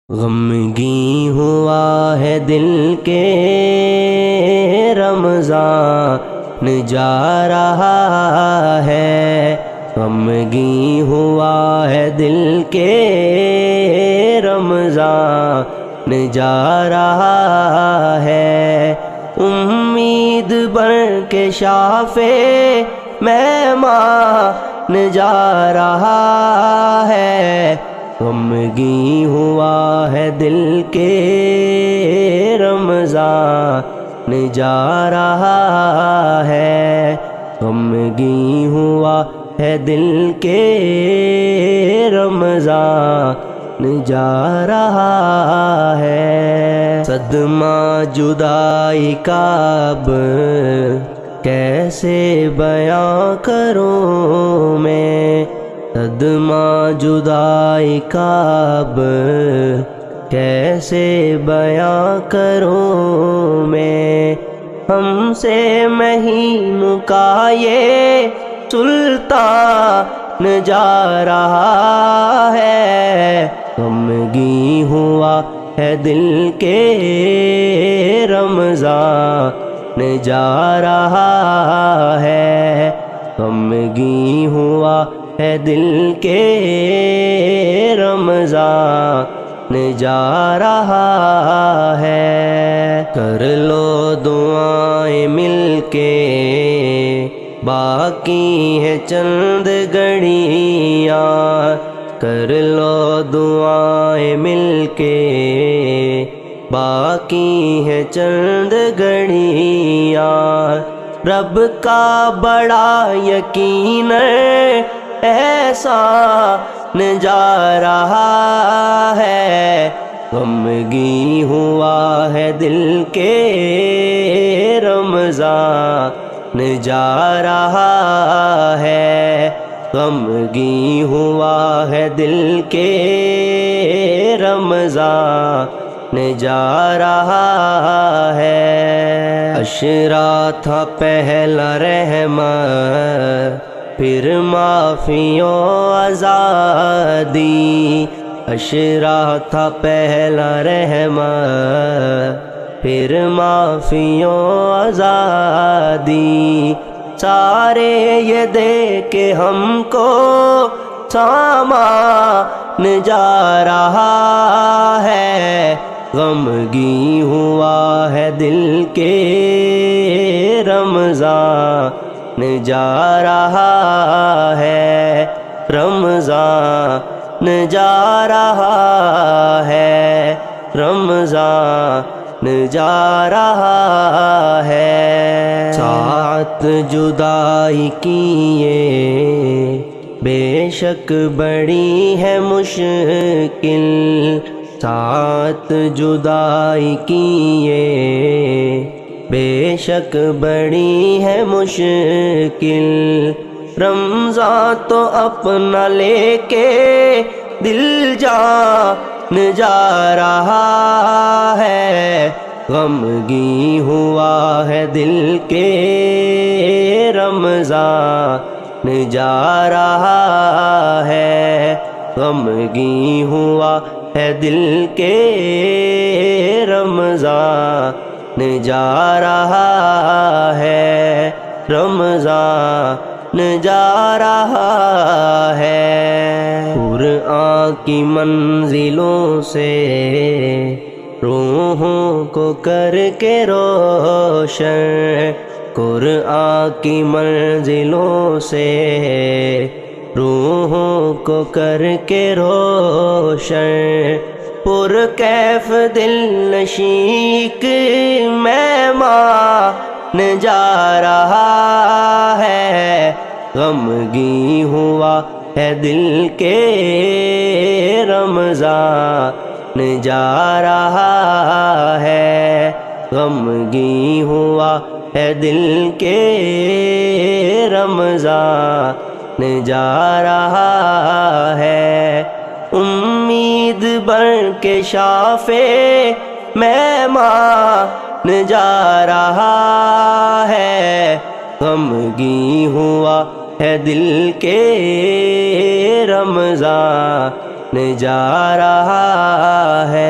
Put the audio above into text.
غمگین ہوا ہے دل کے رمضان جا رہا ہے، غمگین ہوا ہے دل کے رمضان جا رہا ہے، امید بن کے شافے مہمان جا رہا ہے، غمگین ہوا ہے دل کے رمضان جا رہا ہے، غمگین ہوا ہے دل کے رمضان جا رہا ہے۔ صدمہ جدائی کا اب کیسے بیاں کروں میں، صدمہ جدائی کا اب کیسے بیاں کروں میں، ہم سے مہین کا یہ سلطان جا رہا ہے، غمگین ہوا ہے دل کے رمضان جا رہا ہے، غمگین ہوا ہے دل کے رمضان جا رہا ہے۔ کر لو دعائیں مل کے، باقی ہے چند گھڑیاں، کر لو دعائیں مل کے، باقی ہے چند گھڑیاں، رب کا بڑا یقین احسان جا رہا ہے، غمگین ہوا ہے دل کے رمضان جا رہا ہے، غمگین ہوا ہے دل کے رمضان جا رہا ہے۔ عشرہ تھا پہلا رحمت، پھر معافی و آزادی، عشرہ تھا پہلا رحمت، پھر معافی و آزادی، سارے یہ دے کے ہم کو سامان جا رہا ہے، غمگین ہوا ہے دل کے رمضان جا رہا ہے، رمضان جا رہا ہے، رمضان جا رہا ہے۔ ساعت جدائی کی یہ بے شک بڑی ہے مشکل، ساعت جدائی کی یہ بے شک بڑی ہے مشکل، رمضان تو اپنا لے کے دل جان جا رہا ہے، غمگین ہوا ہے دل کے رمضان جا رہا ہے، غمگین ہوا ہے دل کے رمضان جا رہا ہے، رمضان جا رہا ہے۔ قرآن کی منزلوں سے روحوں کو کر کے روشن، قرآن کی منزلوں سے روحوں کو کر کے روشن، پر کیف دل نشیک مہمان جا رہا ہے، غمگین ہوا ہے دل کے رمضان جا رہا ہے، غمگین ہوا ہے دل کے رمضان جا رہا ہے، امید بن کے شافے مہمان جا رہا ہے، غمگین ہوا ہے دل کے رمضان جا رہا ہے۔